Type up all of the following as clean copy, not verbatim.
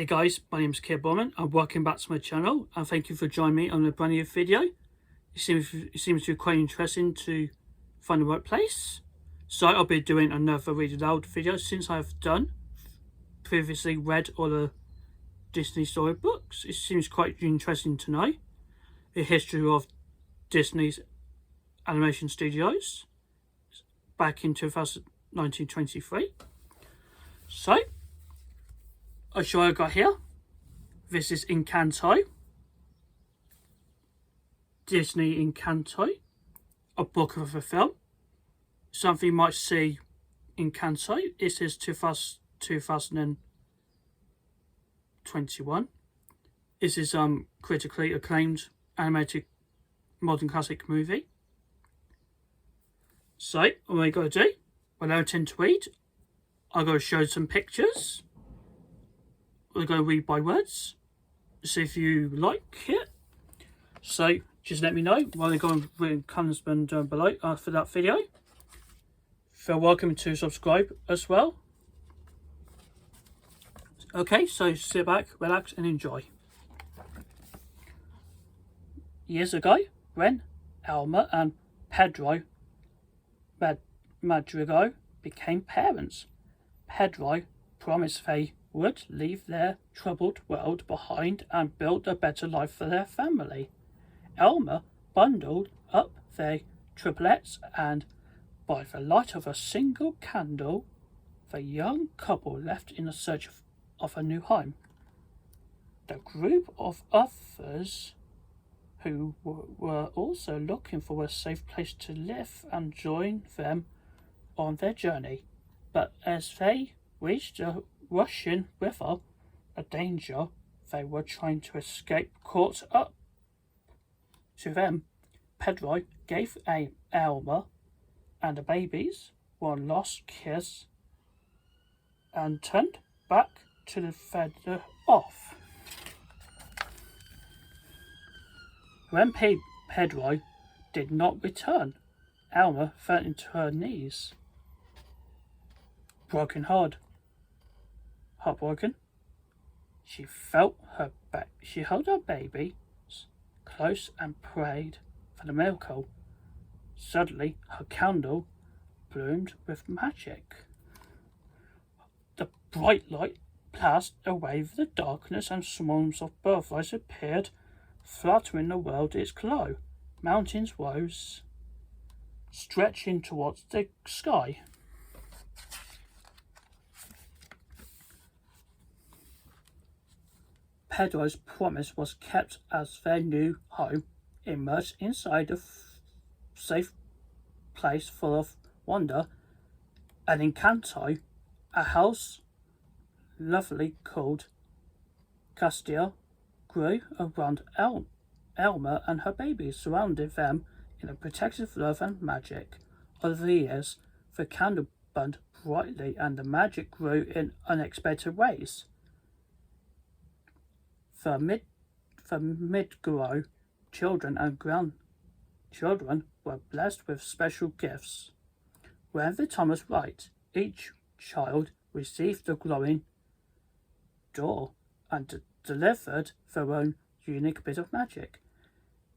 Hey guys, my name is Bowman and welcome back to my channel, and thank you for joining me on a brand new video. It seems to be quite interesting to find the right place. So I'll be doing another read aloud video since I've previously read all the Disney storybooks. It seems quite interesting to know the history of Disney's animation studios back in 1923. So I'll show you what I got here. This is Encanto, Disney Encanto, a book of a film. Something you might see Encanto. It is 2021. This is critically acclaimed animated modern classic movie. So what I got to do, when I tend to read, I'm going to show some pictures. We're going to read by words, see if you like it. So just let me know while I go and read comments down below after that video. Feel welcome to subscribe as well. Okay, so sit back, relax and enjoy. Years ago, when Elmer and Pedro Madrigal became parents, Pedro promised they would leave their troubled world behind and build a better life for their family. Elmer bundled up their triplets, and by the light of a single candle, the young couple left in search of a new home. The group of others who were also looking for a safe place to live and joined them on their journey. But as they reached the rushing river, a danger they were trying to escape caught up to them. Pedro gave Elmer and the babies one last kiss and turned back to the feather off. When Pedro did not return, Elmer fell into her knees, heartbroken. She held her baby close and prayed for the miracle. Suddenly, her candle bloomed with magic. The bright light passed away the darkness, and swarms of butterflies appeared, fluttering the world its glow. Mountains rose, stretching towards the sky. Pedro's promise was kept as their new home emerged inside a safe place full of wonder. And in Encanto, a house lovely called Casita grew around Elmer and her babies, surrounding them in a protective love and magic. Over the years, the candle burned brightly and the magic grew in unexpected ways. The Madrigal children and grandchildren were blessed with special gifts. When the time was right, each child received the glowing door and delivered their own unique bit of magic.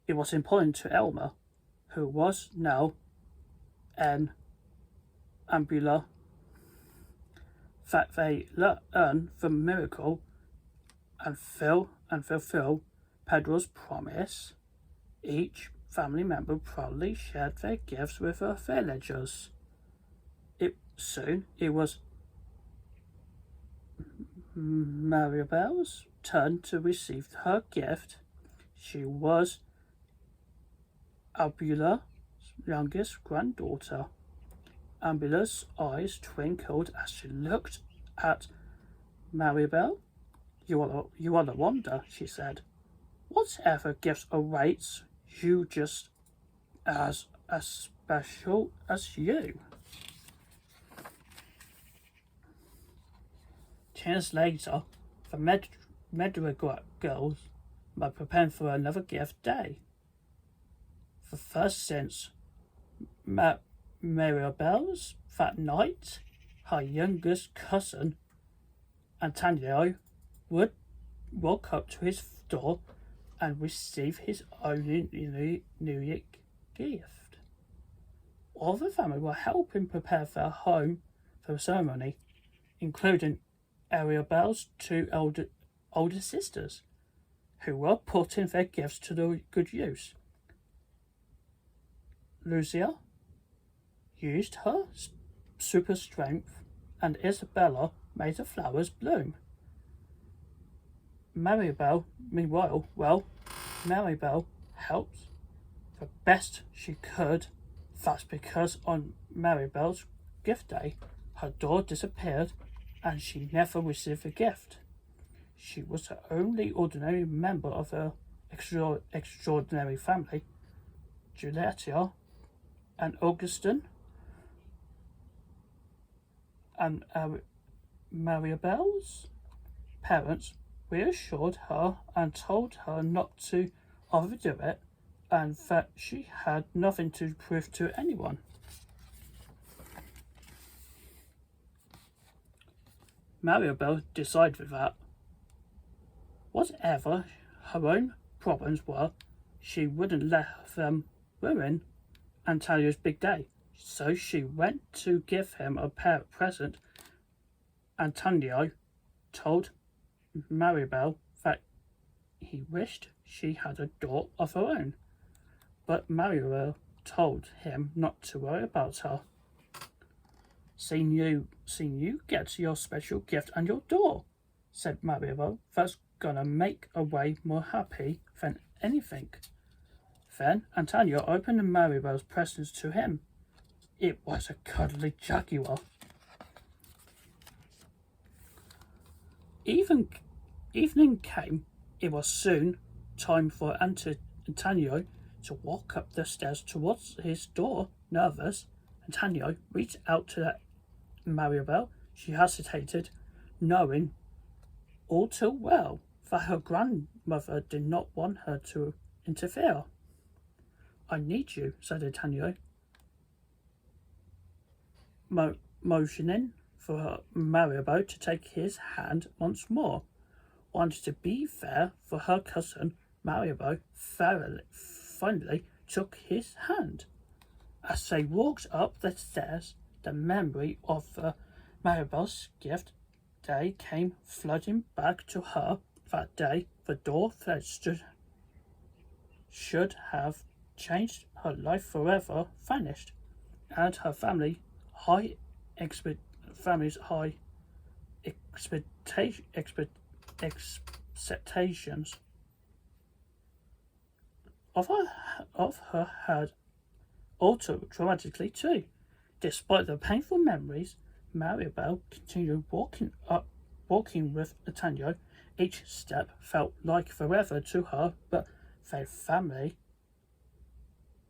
It was important to Elmer, who was now an Abuela, that they learn the miracle and fulfill Pedro's promise. Each family member proudly shared their gifts with their villagers. Soon it was Mirabel's turn to receive her gift. She was Abuela's youngest granddaughter. Abuela's eyes twinkled as she looked at Mirabel. You are the wonder, she said. Whatever gift awaits you, just as special as you. 10 years later, the Madrigal girls were preparing for another gift day. The first since Mirabel's that night, her youngest cousin, Antonio, would walk up to his door and receive his own New Year gift. All the family were helping prepare their home for the ceremony, including Mirabel's two older sisters, who were putting their gifts to the good use. Luisa used her super strength, and Izabela made the flowers bloom. Mirabel, meanwhile, Mirabel helped the best she could. That's because on Mirabel's gift day, her door disappeared and she never received a gift. She was the only ordinary member of her extraordinary family. Julieta and Augustine and Mirabel's parents reassured her and told her not to overdo it and that she had nothing to prove to anyone. Mirabel decided that whatever her own problems were, she wouldn't let them ruin Antonio's big day. So she went to give him a present. Antonio told Mirabel that he wished she had a door of her own, but Mirabel told him not to worry about her. Seeing you get your special gift and your door, said Mirabel. That's gonna make away more happy than anything. Then Antonio opened Mirabel's presents to him. It was a cuddly jaguar. Evening came. It was soon time for Antonio to walk up the stairs towards his door. Nervous, Antonio reached out to Mirabel. She hesitated, knowing all too well that her grandmother did not want her to interfere. I need you, said Antonio, motioning for her Mirabel to take his hand once more. Wanted to be there for her cousin, Mirabel finally took his hand. As they walked up the stairs, the memory of Mirabel's gift day came flooding back to her. That day, the door that should have changed her life forever vanished, and her family's high expectations of her had altered dramatically too. Despite the painful memories, Mirabel continued walking with Antonio. Each step felt like forever to her, but their family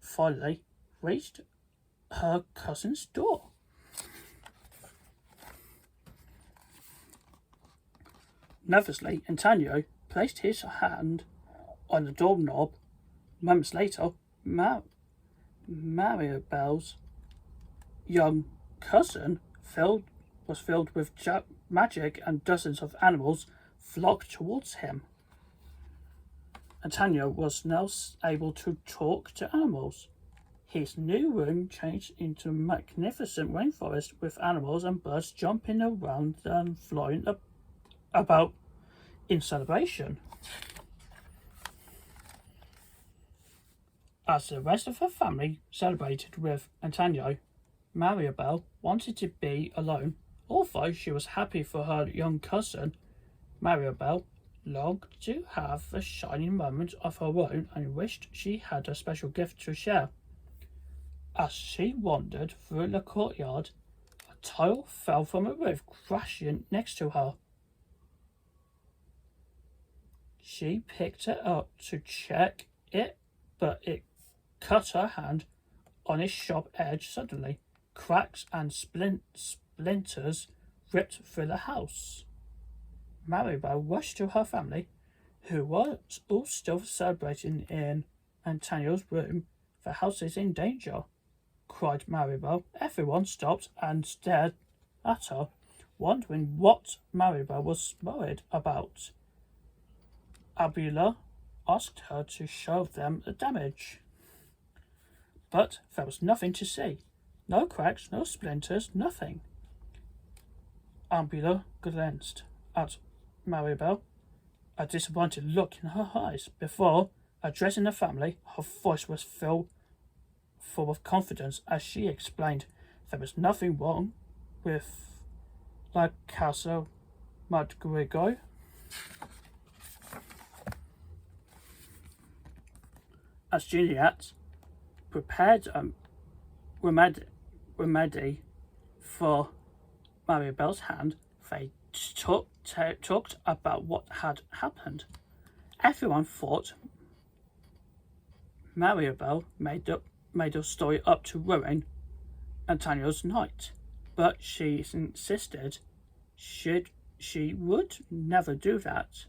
finally reached her cousin's door. Nervously, Antonio placed his hand on the doorknob. Moments later, Mirabel's young cousin was filled with magic, and dozens of animals flocked towards him. Antonio was now able to talk to animals. His new room changed into a magnificent rainforest with animals and birds jumping around and flying about in celebration. As the rest of her family celebrated with Antonio, Mirabel wanted to be alone. Although she was happy for her young cousin, Mirabel longed to have a shining moment of her own and wished she had a special gift to share. As she wandered through the courtyard, a tile fell from a roof, crashing next to her. She picked it up to check it, but it cut her hand on its sharp edge. Suddenly, cracks and splinters ripped through the house. Mirabel rushed to her family, who were all still celebrating in Antonio's room. The house is in danger, cried Mirabel. Everyone stopped and stared at her, wondering what Mirabel was worried about. Abuela asked her to show them the damage. But there was nothing to see. No cracks, no splinters, nothing. Abuela glanced at Mirabel, a disappointed look in her eyes. Before addressing the family, her voice was full of confidence as she explained there was nothing wrong with La Casa Madrigal. As Juliet prepared a remedy for Mirabel's hand, they talked about what had happened. Everyone thought Mirabel made a story up to ruin Antonio's night, but she insisted she would never do that.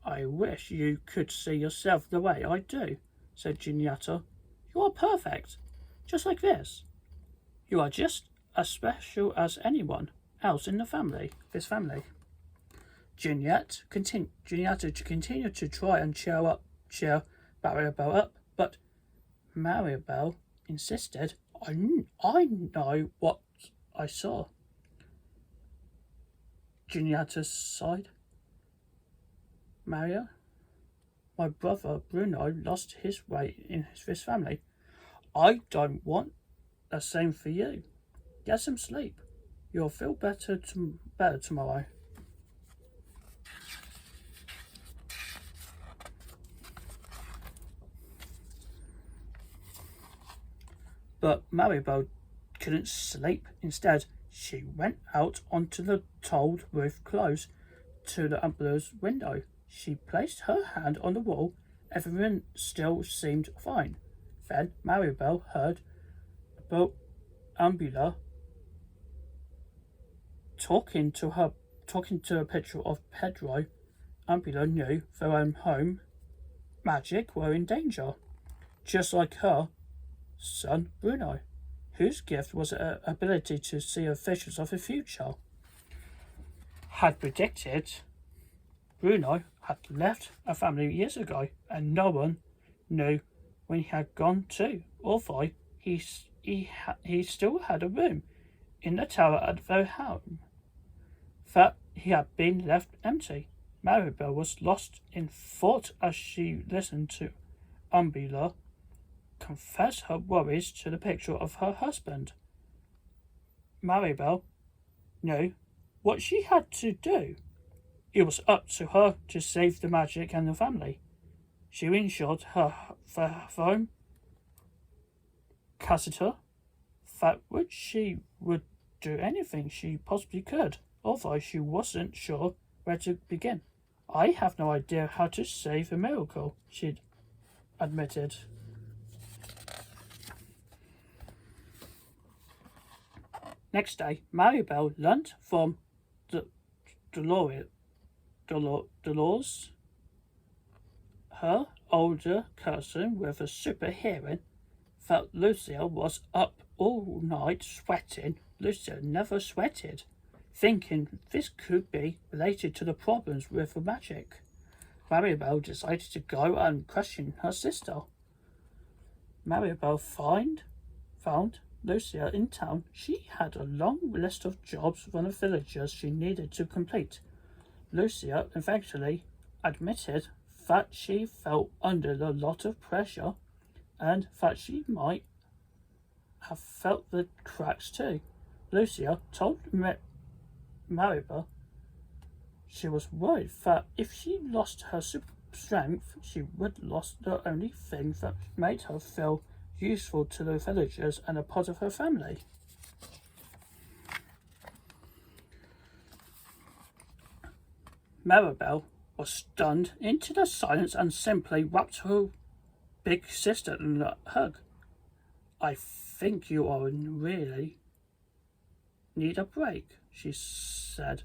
I wish you could see yourself the way I do, said Giulietta. You are perfect, just like this. You are just as special as anyone else in this family. Giulietta continued to try and cheer Mirabel up, but Mirabel insisted, I know what I saw. Giulietta sighed. Maria, my brother Bruno lost his way in this family. I don't want the same for you. Get some sleep. You'll feel better tomorrow. But Mirabel couldn't sleep. Instead, she went out onto the tiled roof close to the Abuela's window. She placed her hand on the wall. Everything still seemed fine. Then Mirabel heard Abuela talking to a picture of Pedro. Abuela knew their own home magic were in danger, just like her son Bruno, whose gift was an ability to see visions of the future. Had predicted Bruno had left a family years ago, and no one knew when he had gone to, although he still had a room in the tower at their home that he had been left empty. Mirabel was lost in thought as she listened to Abuela confess her worries to the picture of her husband. Mirabel knew what she had to do. It was up to her to save the magic and the family. She ensured her home, Casita, that she would do anything she possibly could, although she wasn't sure where to begin. I have no idea how to save a miracle, she'd admitted. Next day, Mirabel learnt from Dolores, her older cousin with a super hearing, that Luisa was up all night sweating. Luisa never sweated, thinking this could be related to the problems with the magic. Mirabel decided to go and question her sister. Mirabel found Luisa in town. She had a long list of jobs from the villagers she needed to complete. Luisa eventually admitted that she felt under a lot of pressure and that she might have felt the cracks too. Luisa told Mirabel she was worried that if she lost her strength, she would lose the only thing that made her feel useful to the villagers and a part of her family. Mirabel was stunned into the silence and simply wrapped her big sister in a hug. I think you are really need a break, she said.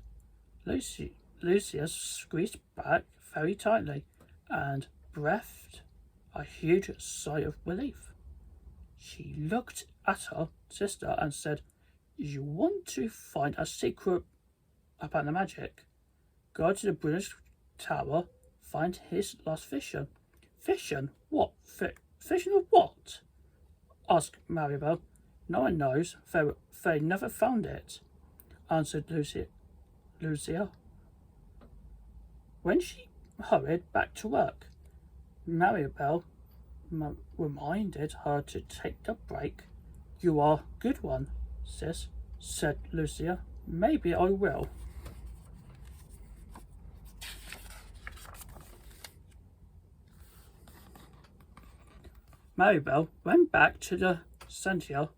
Lucia squeezed back very tightly and breathed a huge sigh of relief. She looked at her sister and said, You want to find a secret about the magic? Go to the British Tower, find his lost vision. Vision? What? Vision of what? Asked Mirabel. No one knows. They never found it, answered Lucia. When she hurried back to work, Mirabel reminded her to take the break. You are a good one, sis, said Lucia. Maybe I will. Mirabel went back to the center,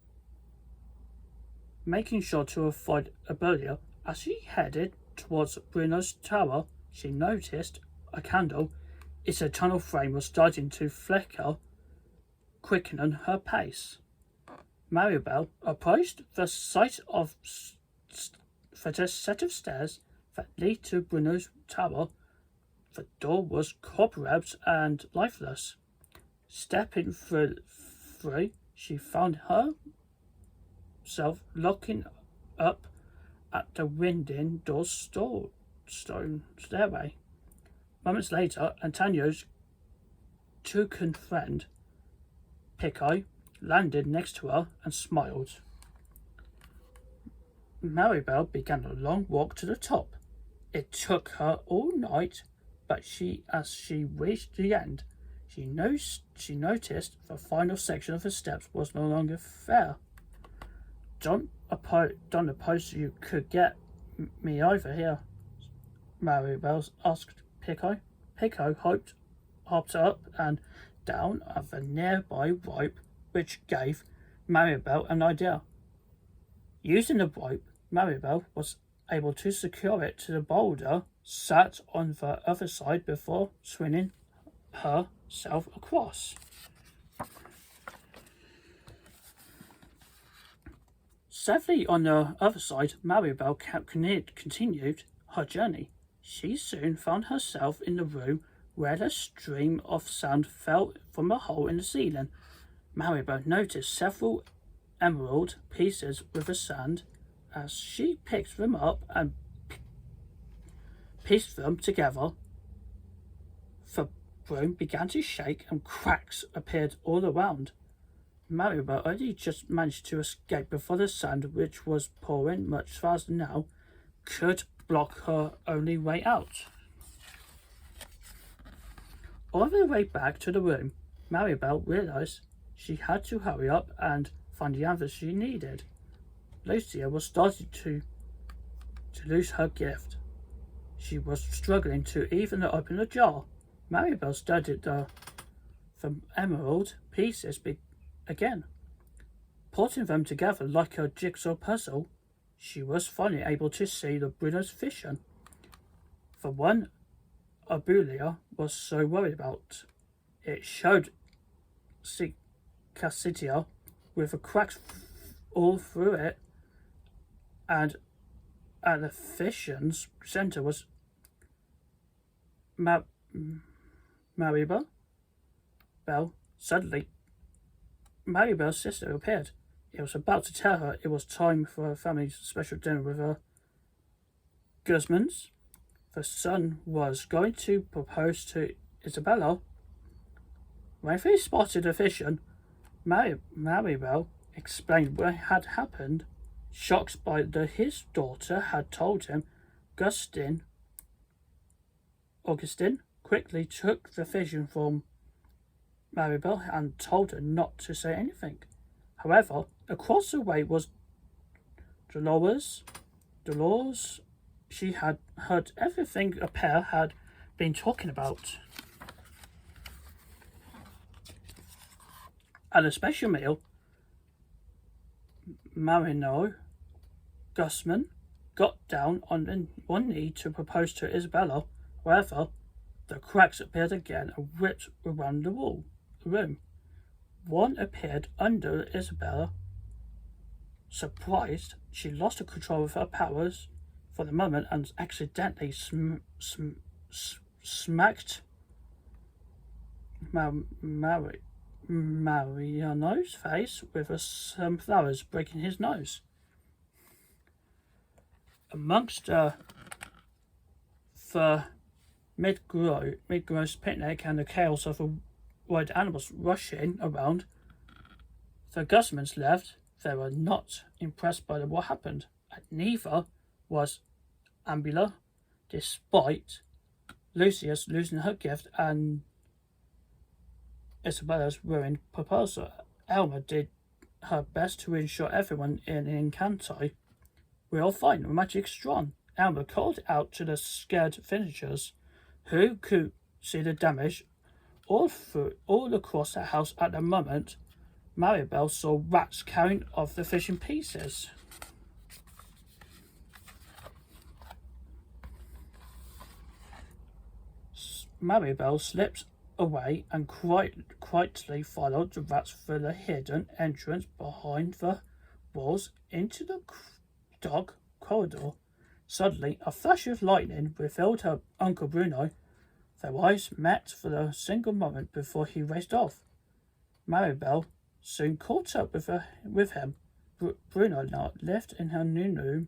making sure to avoid Abuela. As she headed towards Bruno's tower, she noticed a candle. Its eternal flame was starting to flicker, quickening her pace. Mirabel approached the site of the set of stairs that lead to Bruno's tower. The door was cobwebs and lifeless. Stepping through, she found herself looking up at the winding door's stone stairway. Moments later, Antonio's toucan friend, Pico, landed next to her and smiled. Mirabel began a long walk to the top. It took her all night, but as she reached the end, she noticed the final section of the steps was no longer there. Don't suppose you could get me over here? Mirabel asked Pico. Pico hopped up and down at the nearby rope, which gave Mirabel an idea. Using the rope, Mirabel was able to secure it to the boulder sat on the other side before swinging herself across. Safely on the other side, Mirabel continued her journey. She soon found herself in the room where the stream of sound fell from a hole in the ceiling. Mirabel noticed several emerald pieces with the sand. As she picked them up and pieced them together, the room began to shake and cracks appeared all around. Mirabel only just managed to escape before the sand, which was pouring much faster now, could block her only way out. On the way back to the room, Mirabel realized she had to hurry up and find the answers she needed. Lucia was starting to lose her gift. She was struggling to even open the jar. Mirabel studied the emerald pieces again. Putting them together like a jigsaw puzzle, she was finally able to see the Bruno's vision. The one Abuela was so worried about. It showed Casita with the cracks all through it, and at the vision's center was Mirabel. Suddenly, Mirabel's sister appeared. It was about to tell her it was time for her family's special dinner with her Guzmans. The son was going to propose to Izabela. When they spotted the vision, Mirabel explained what had happened. Shocked by his daughter had told him, Augustine quickly took the vision from Mirabel and told her not to say anything. However, across the way was Dolores. She had heard everything a pair had been talking about. At a special meal, Guzman got down on one knee to propose to Izabela. However, the cracks appeared again and ripped around the room. One appeared under Izabela. Surprised, she lost the control of her powers for the moment and accidentally smacked Mariano's face with some flowers, breaking his nose. Amongst the mid-gross picnic and the chaos of the wild animals rushing around, the Gusmans left. They were not impressed by what happened, and neither was Abuela, despite Lucia's losing her gift and Izabela's ruined proposal. Elma did her best to ensure everyone in Encanto will find magic strong. Elma called out to the scared villagers, who could see the damage all across the house at the moment. Mirabel saw rats carrying off the fish in pieces. Mirabel slipped away and quietly followed the rats through the hidden entrance behind the walls into the dark corridor. Suddenly, a flash of lightning revealed her Uncle Bruno. Their eyes met for a single moment before he raced off. Mirabel soon caught up with him. Bruno now lived in her new room,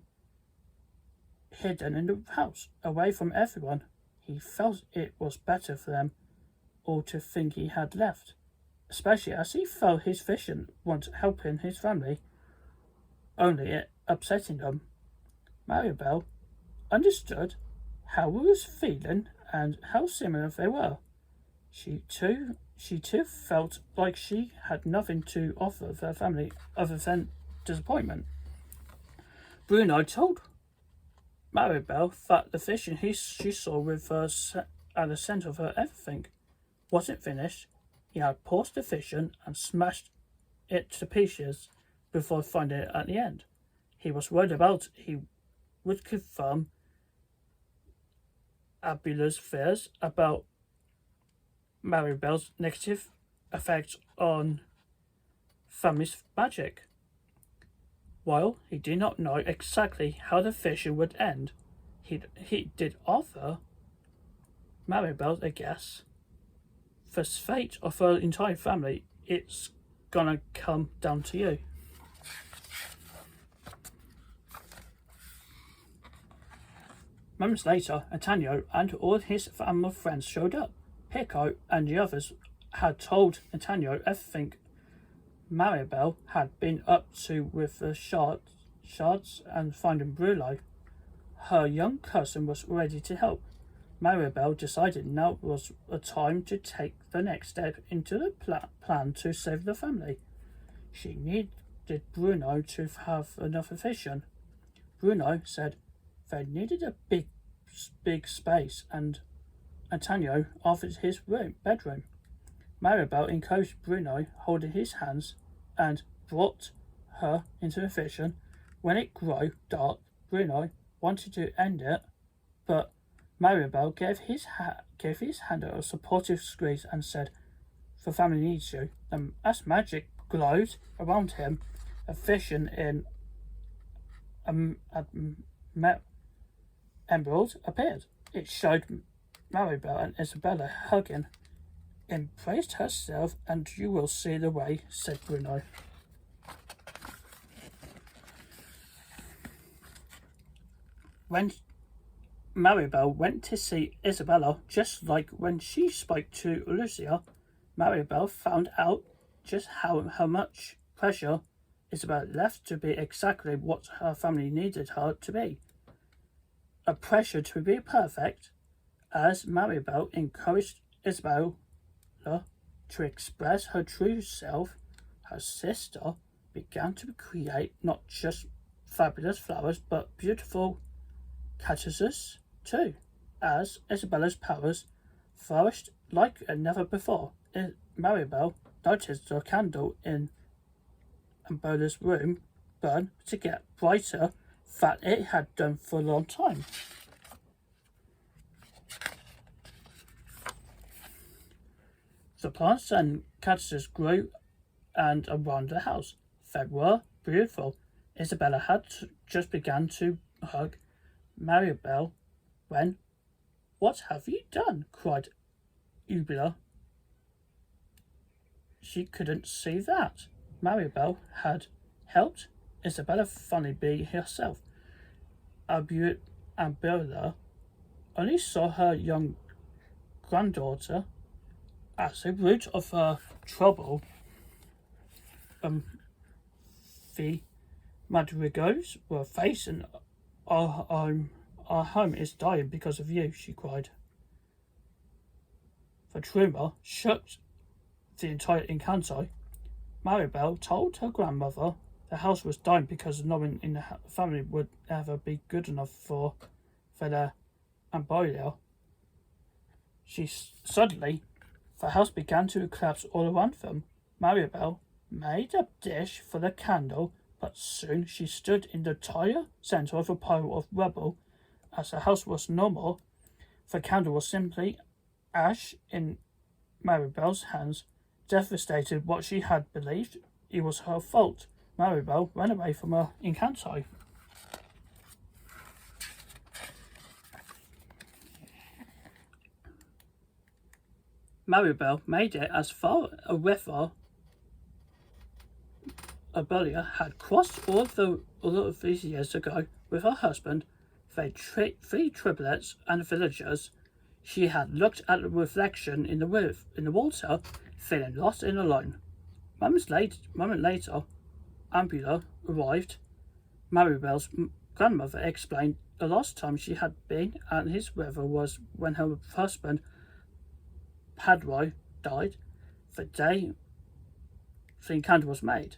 hidden in the house, away from everyone. He felt it was better for them all to think he had left, especially as he felt his vision once helping his family, only it upsetting them. Mirabel understood how he was feeling and how similar they were. She too felt like she had nothing to offer their family other than disappointment. Bruno told Mirabel that the vision she saw with her at the centre of her everything wasn't finished. He had paused the vision and smashed it to pieces before finding it at the end. He was worried about he would confirm Abuela's fears about Mirabel's negative effects on family's magic. While he did not know exactly how the vision would end, he did offer Mirabel a guess. The fate of her entire family, it's gonna come down to you. Moments later, Antonio and all his family friends showed up. Pico and the others had told Antonio everything Mirabel had been up to with the shards and finding Bruno. Her young cousin was ready to help. Mirabel decided now was a time to take the next step into the plan to save the family. She needed Bruno to have another vision. Bruno said they needed a big space, and Antonio offered his bedroom. Mirabel encouraged Bruno, holding his hands, and brought her into the vision. When it grew dark, Bruno wanted to end it, but Mirabel gave his hand a supportive squeeze and said, "The family needs you." As magic glowed around him, a vision in emerald appeared. It showed Mirabel and Izabela hugging. "Embrace herself and you will see the way," said Bruno. When Mirabel went to see Izabela, just like when she spoke to Lucia, Mirabel found out just how much pressure Izabela left to be exactly what her family needed her to be. A pressure to be perfect, as Mirabel encouraged Izabela to express her true self. Her sister began to create not just fabulous flowers, but beautiful cactuses too, as Izabela's powers flourished like never before. Mirabel noticed the candle in Abuela's room burn to get brighter than it had done for a long time. The plants and cactuses grew and around the house. They were beautiful. Izabela had just begun to hug Mirabel when, "What have you done?" cried Abuela. She couldn't see that Mirabel had helped Izabela finally be herself. Abuela only saw her young granddaughter. As the root of her trouble, the Madrigals were facing our home is dying because of you, she cried. The tremor shook the entire Encanto. Mirabel told her grandmother the house was dying because no one in the family would ever be good enough for their Abuela. Suddenly, the house began to collapse all around them. Mirabel made a dish for the candle, but soon she stood in the entire centre of a pile of rubble. As the house was no more, the candle was simply ash in Mirabel's hands. Devastated what she had believed it was her fault, Mirabel ran away from her Encanto. Mirabel made it as far a river Abuela had crossed all of these years ago with her husband, their three triplets and villagers. She had looked at the reflection in the water, feeling lost and alone. Moment later, Abuela arrived. Mirabel's grandmother explained the last time she had been at his river was when her husband, Padro, died, the day the Encanto was made.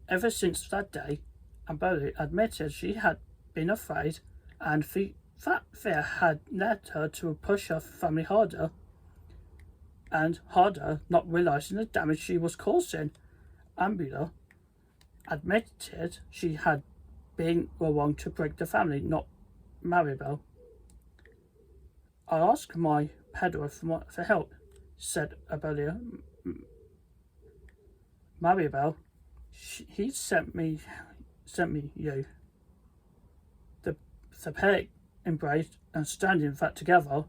Ever since that day, Abuela admitted she had been afraid, and that fear had led her to push her family harder and harder, not realizing the damage she was causing. Abuela admitted she had been wrong to break the family, not Mirabel. I asked my Pedro for help, said Abuela. Mirabel, he sent me you. The pair embraced, and standing that together,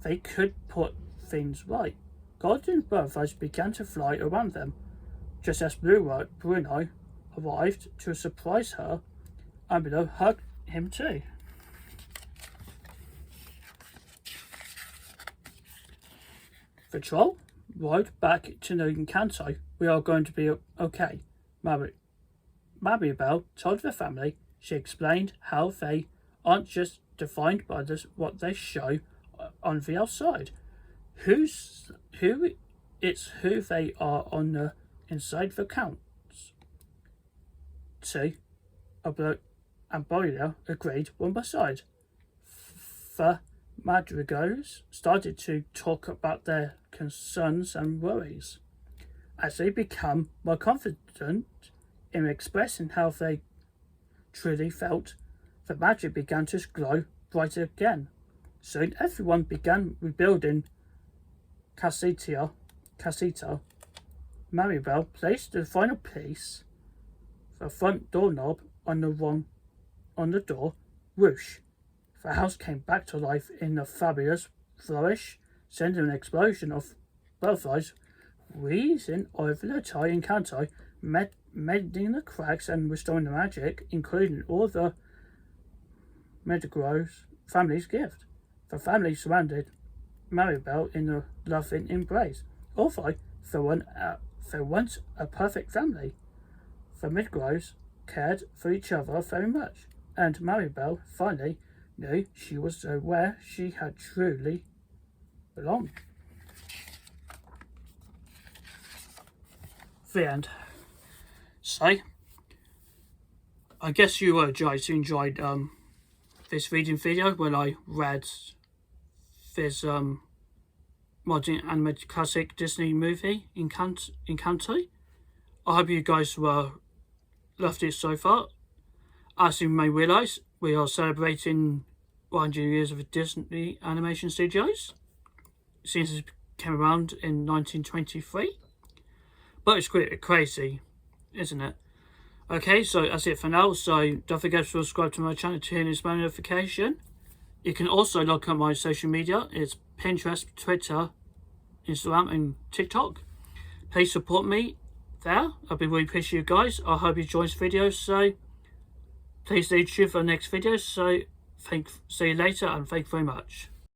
they could put things right. Golden butterflies began to fly around them. Just as Bruno arrived to surprise her, Abuela hugged him too. The troll rode back to the Encanto. We are going to be okay. Mirabel told the family. She explained how they aren't just defined by what they show on the outside. It's who they are on the inside that counts. See, Abuela agreed one by side. The Madrigals started to talk about their concerns and worries. As they become more confident in expressing how they truly felt, the magic began to glow brighter again. Soon everyone began rebuilding Casita. Mirabel placed the final piece, the front doorknob, on the door. Whoosh! The house came back to life in a fabulous flourish, sending an explosion of butterflies whizzing over the entire Encanto, mending the cracks and restoring the magic, including all the Madrigal's family's gift. The family surrounded Mirabel in a loving embrace. Although they weren't a perfect family, the Madrigals cared for each other very much, and Mirabel finally knew she was where she had truly belonged. The end. So, I guess you guys enjoyed this reading video when I read this modern animated classic Disney movie, Encanto. I hope you guys loved it so far. As you may realise, we are celebrating 100 years of Disney Animation Studios since it came around in 1923. But it's quite crazy, isn't it? Okay, so that's it for now. So don't forget to subscribe to my channel to hear this notification. You can also look at my social media. It's Pinterest, Twitter, Instagram and TikTok. Please support me there. I'll be really appreciate you guys. I hope you enjoyed this video. So please stay tuned for the next video. So see you later and thank you very much.